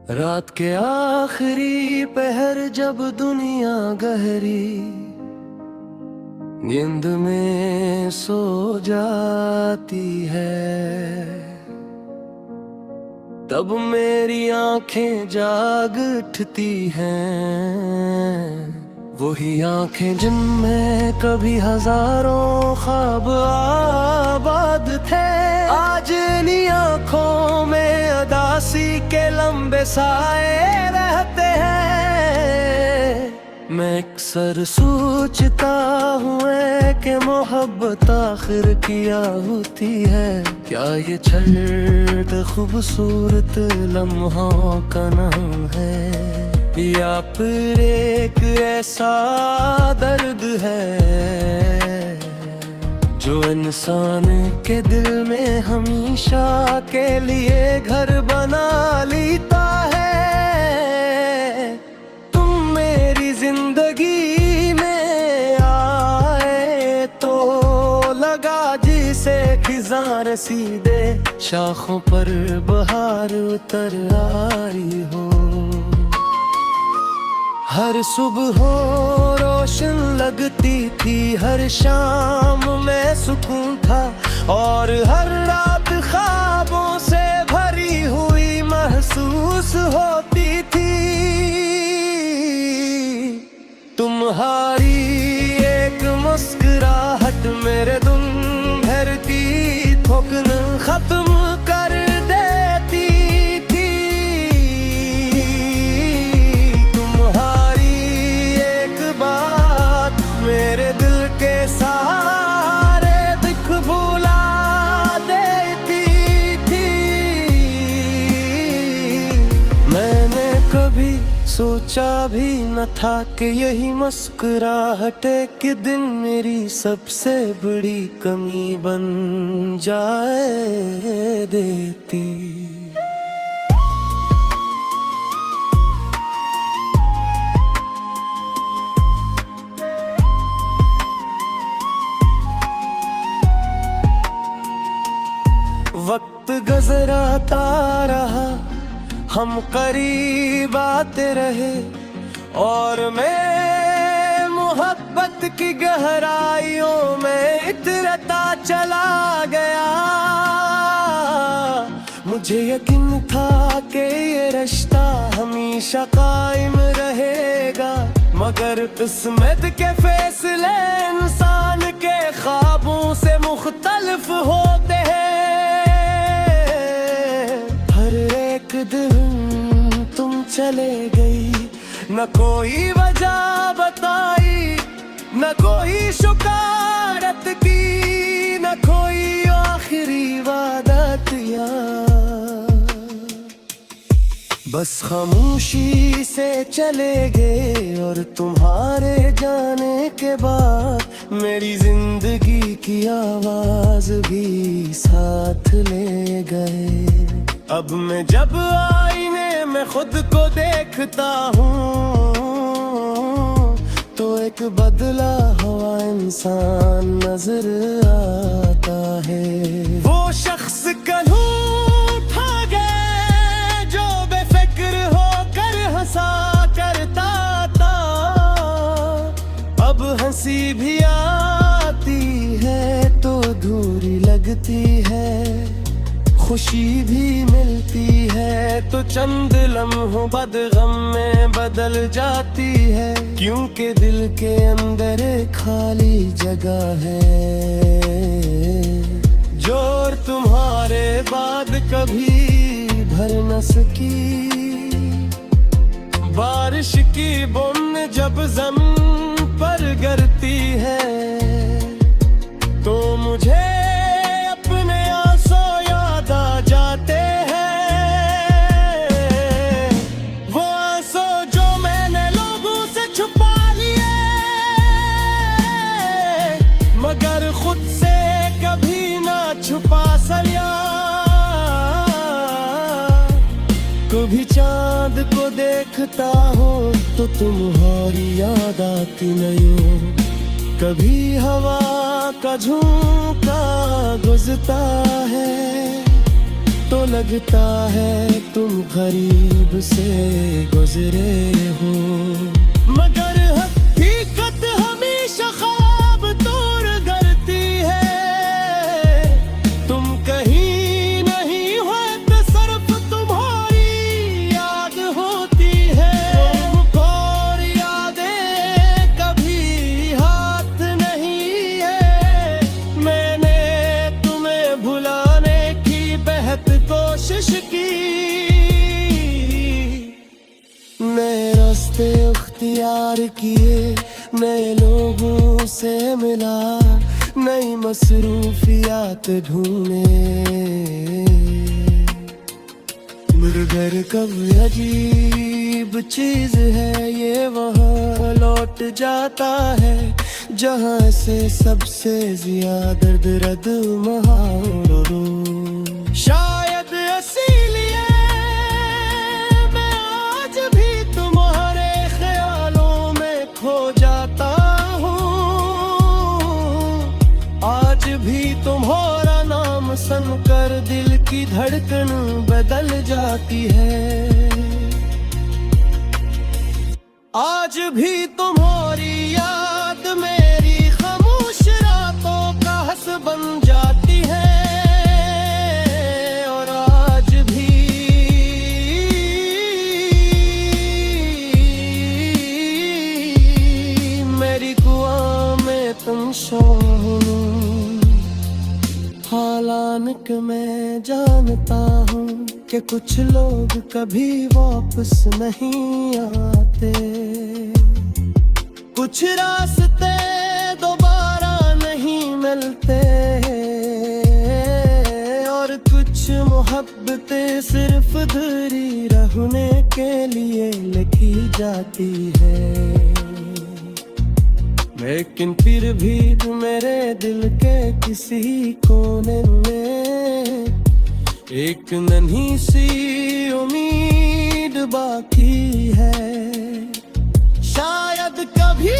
रात के आखिरी पहर जब दुनिया गहरी नींद में सो जाती है, तब मेरी आंखें जाग उठती हैं। वही आंखें जिनमें कभी हजारों ख्वाब आबाद थे, आज इन्हीं आंखों में उदासी के लंबे साए रहते हैं। मैं अक्सर सोचता हूँ कि मोहब्बत आखिर क्या होती है। क्या ये छठ खूबसूरत लम्हों का नाम है, या फिर एक ऐसा दर्द है जो इंसान के दिल में हमेशा के लिए घर बना लेता है। तुम मेरी जिंदगी में आए तो लगा जैसे खिज़ां रसीदे शाखों पर बहार उतर आई हो। हर सुबह रोशन लगती थी, हर शाम में सुकून था, और हर रात ख्वाबों से भरी हुई महसूस होती थी। तुम्हारी एक मुस्कुराहट मेरे दिन भर की थकन खत्म कर देती थी। मेरे दिल के सारे दुख भुला देती थी। मैंने कभी सोचा भी न था कि यही मुस्कुराहट एक दिन मेरी सबसे बड़ी कमी बन जाए देती। वक्त गुजरता रहा, हम करीब आते रहे, और मैं मोहब्बत की गहराइयों में इतरता चला गया। मुझे यकीन था कि ये रिश्ता हमेशा कायम रहेगा, मगर किस्मत के फैसले इंसान के ख्वाबों से मुख्तलिफ होते हैं। एक दिन तुम चले गई, न कोई वजह बताई, न कोई शुकारत की, न कोई आखिरी वादा किया। बस खामोशी से चले गए, और तुम्हारे जाने के बाद मेरी जिंदगी की आवाज भी साथ ले गए। अब मैं जब आईने में खुद को देखता हूँ तो एक बदला हुआ इंसान नजर आता है। वो शख्स कल उठा गया जो बेफिक्र होकर हंसा करता था, अब हंसी भी आती है तो दूरी लगती है, खुशी भी मिलती है तो चंद लम्हों बाद गम में बदल जाती है। क्योंकि दिल के अंदर खाली जगह है जो तुम्हारे बाद कभी भर न सकी। बारिश की बूंद जब ज़मीन पर गिरती है तो मुझे खुद से कभी ना छुपा सया। कभी चांद को देखता हो तो तुम्हारी याद आती नहीं हो, कभी हवा का झोंका गुजरता है तो लगता है तुम करीब से गुजरे हो, मगर हकीकत हमेशा ख्वाब तोड़ करती है। तुम कहीं नहीं हो तो सिर्फ तुम्हारी याद होती है। तुमको और यादें कभी हाथ नहीं है। मैंने तुम्हें भुलाने की बेहद कोशिश की, नए रास्ते इख्तियार किए, नए लोगों से मिला, नई मसरूफियात ढूंढे, मगर कब अजीब चीज है ये वहाँ लौट जाता है जहाँ से सबसे ज्यादा दर्द रद महारो। शायद इसीलिए मैं आज भी तुम्हारे ख्यालों में खो जाता हूँ। आज भी तुम्हारा नाम सुनकर दिल की धड़कन बदल जाती है। आज भी तुम्हारी याद मेरी खामोश रातों का हंस बन जाती है। और आज भी मेरी दुआ में तुम शोर। हालांकि मैं जानता हूँ कि कुछ लोग कभी वापस नहीं आते, कुछ रास्ते दोबारा नहीं मिलते, और कुछ मोहब्बतें सिर्फ धरी रहने के लिए लिखी जाती है। लेकिन फिर भी मेरे दिल के किसी कोने में एक नन्ही सी उम्मीद बाकी है। शायद कभी